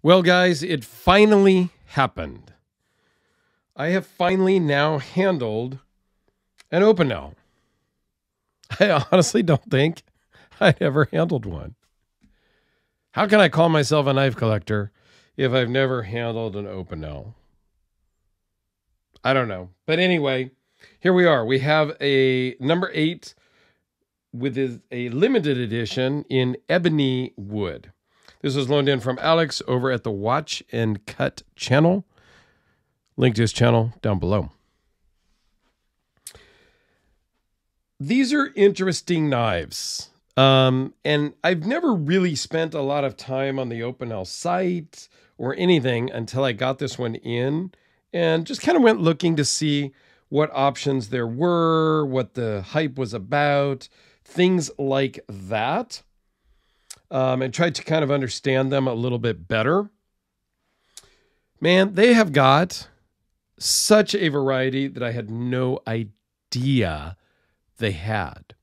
Well, guys, it finally happened. I have finally now handled an Opinel. I honestly don't think I'd ever handled one. How can I call myself a knife collector if I've never handled an Opinel? I don't know. But anyway, here we are. We have a number 8 with a limited edition in ebony wood. This was loaned in from Alex over at the Watch and Cut channel. Link to his channel down below. These are interesting knives. And I've never really spent a lot of time on the Opinel site or anything until I got this one in and just kind of went looking to see what options there were, what the hype was about, things like that. And tried to kind of understand them a little bit better. Man, they have got such a variety that I had no idea they had.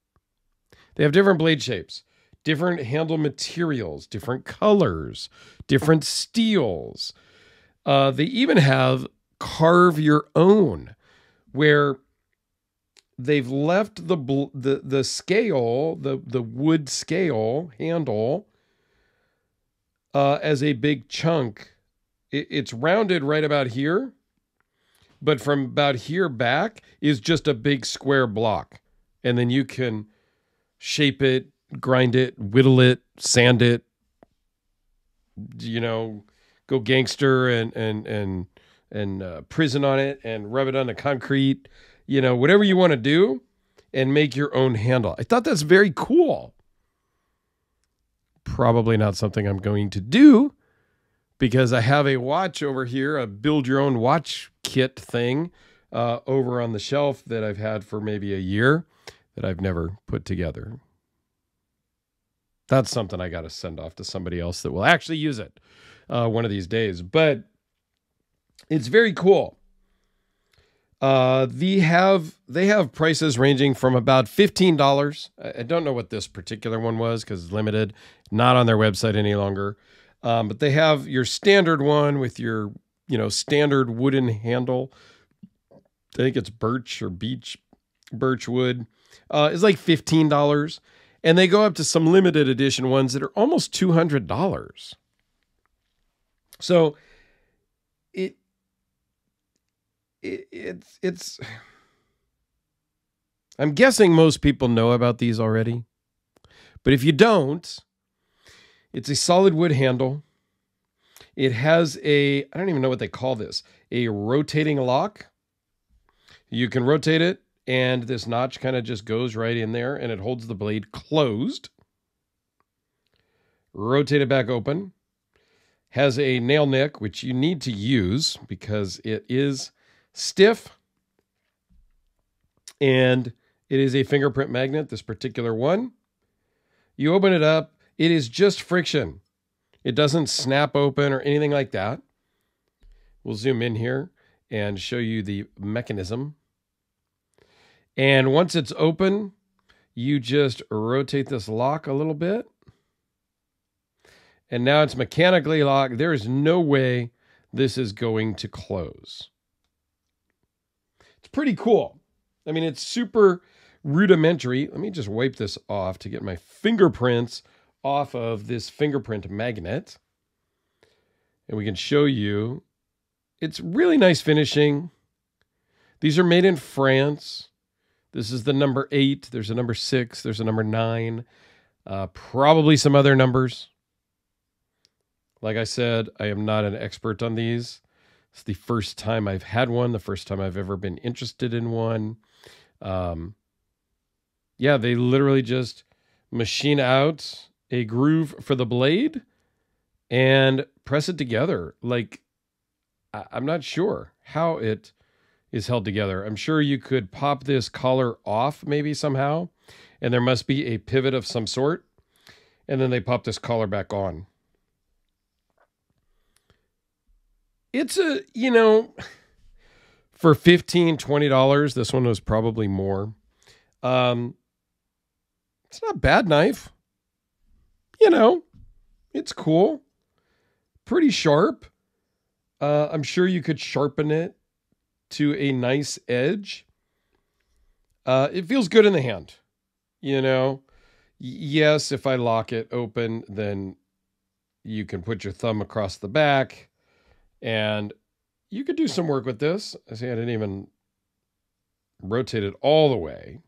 They have different blade shapes, different handle materials, different colors, different steels. They even have carve your own, where they've left the scale, the wood scale handle, as a big chunk. It's rounded right about here, but from about here back is just a big square block. And then you can shape it, grind it, whittle it, sand it, go gangster and prison on it and rub it on the concrete, whatever you want to do and make your own handle. I thought that's very cool. Probably not something I'm going to do because I have a watch over here, a build your own watch kit thing over on the shelf that I've had for maybe a year that I've never put together. That's something I got to send off to somebody else that will actually use it one of these days. But it's very cool. They have prices ranging from about $15. I don't know what this particular one was because it's limited, not on their website any longer. But they have your standard one with your, standard wooden handle. I think it's birch or birch wood. It's like $15. And they go up to some limited edition ones that are almost $200. So it's I'm guessing most people know about these already. But if you don't, it's a solid wood handle. It has I don't even know what they call this, a rotating lock. You can rotate it, and this notch kind of just goes right in there, and it holds the blade closed. Rotate it back open. Has a nail nick, which you need to use because it is stiff. And it is a fingerprint magnet, this particular one. You open it up, it is just friction. It doesn't snap open or anything like that. We'll zoom in here and show you the mechanism. And once it's open, you just rotate this lock a little bit. And now it's mechanically locked. There is no way this is going to close. It's pretty cool. I mean, it's super rudimentary. Let me just wipe this off to get my fingerprints off of this fingerprint magnet. And we can show you. It's really nice finishing. These are made in France. This is the number 8. There's a number 6. There's a number 9. Probably some other numbers. Like I said, I am not an expert on these. It's the first time I've had one, the first time I've ever been interested in one. Yeah, they literally just machine out a groove for the blade and press it together. Like, I'm not sure how it is held together. I'm sure you could pop this collar off maybe somehow, and there must be a pivot of some sort, and then they pop this collar back on. It's for $15, $20, this one was probably more. It's not a bad knife. It's cool. pretty sharp. I'm sure you could sharpen it to a nice edge. It feels good in the hand, you know. Yes, if I lock it open, then you can put your thumb across the back and you could do some work with this. I see I didn't even rotate it all the way.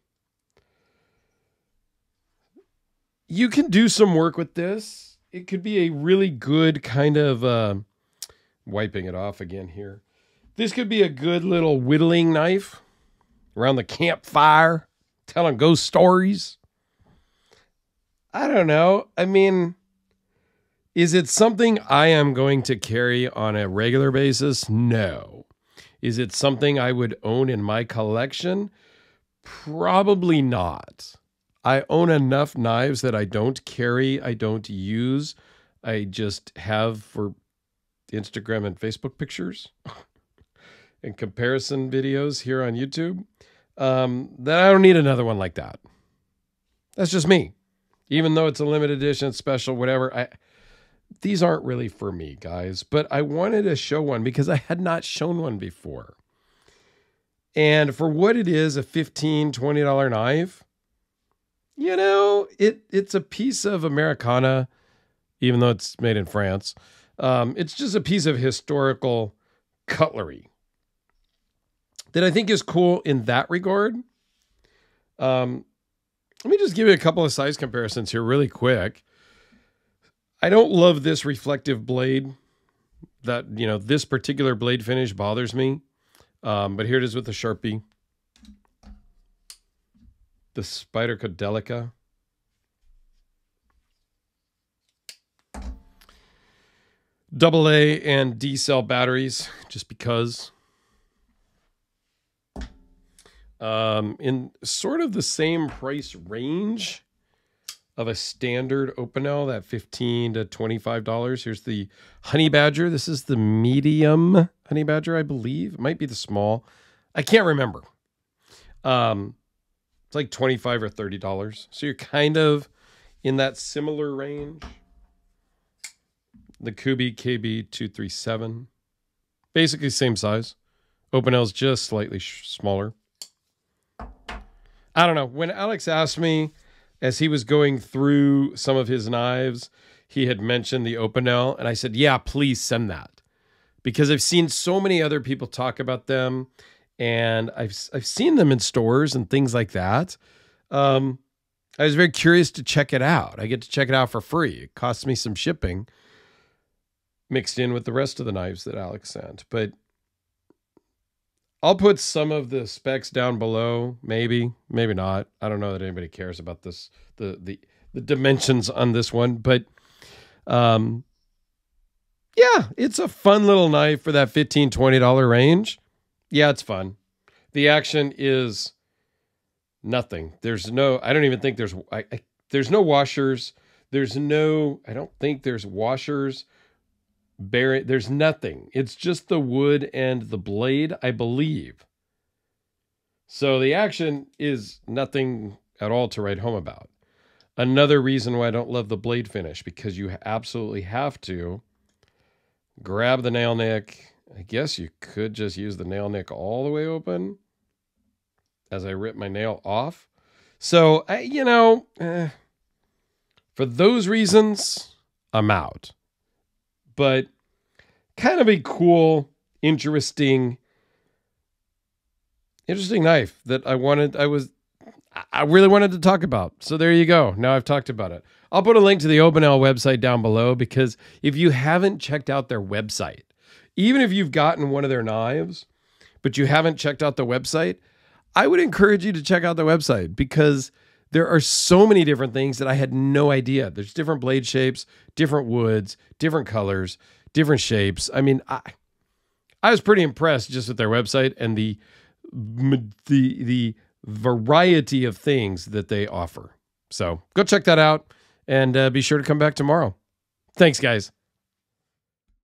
You can do some work with this. It could be a really good kind of, wiping it off again here. This could be a good little whittling knife around the campfire, telling ghost stories. I don't know. I mean, is it something I am going to carry on a regular basis? No. Is it something I would own in my collection? Probably not. I own enough knives that I don't carry, I don't use. I just have for Instagram and Facebook pictures and comparison videos here on YouTube. That I don't need another one like that. That's just me. Even though it's a limited edition, special, whatever. These aren't really for me, guys. But I wanted to show one because I had not shown one before. And for what it is, a $15, $20 knife, you know, it's a piece of Americana, even though it's made in France. It's just a piece of historical cutlery that I think is cool in that regard. Let me just give you a couple of size comparisons here really quick. I don't love this reflective blade. That, you know, this particular blade finish bothers me. But here it is with the Sharpie. The Spyderco Delica. AA and D cell batteries, just because. In sort of the same price range of a standard Opinel, that $15 to $25. Here's the Honey Badger. This is the medium Honey Badger, I believe. It might be the small. I can't remember. It's like $25 or $30. So you're kind of in that similar range. The Kubi KB237. Basically same size. Opinel's just slightly smaller. I don't know. When Alex asked me, as he was going through some of his knives, he had mentioned the Opinel, and I said, yeah, please send that. Because I've seen so many other people talk about them, and I've seen them in stores and things like that. I was very curious to check it out. I get to check it out for free. It costs me some shipping mixed in with the rest of the knives that Alex sent. But I'll put some of the specs down below, maybe not. I don't know that anybody cares about this, the dimensions on this one, but yeah, it's a fun little knife for that $15, $20 range. Yeah, it's fun. The action is nothing. There's no, I don't even think there's, there's no washers. I don't think there's washers. There's nothing. It's just the wood and the blade, I believe. So the action is nothing at all to write home about. Another reason why I don't love the blade finish, because you absolutely have to grab the nail nick. I guess you could just use the nail nick all the way open as I rip my nail off. So, for those reasons, I'm out. But kind of a cool, interesting knife that I really wanted to talk about. So there you go. Now I've talked about it. I'll put a link to the Opinel website down below, because if you haven't checked out their website, even if you've gotten one of their knives, but you haven't checked out the website, I would encourage you to check out the website, because there are so many different things that I had no idea. There's different blade shapes, different woods, different colors, different shapes. I mean, I was pretty impressed just with their website and the variety of things that they offer. So go check that out, and be sure to come back tomorrow. Thanks, guys.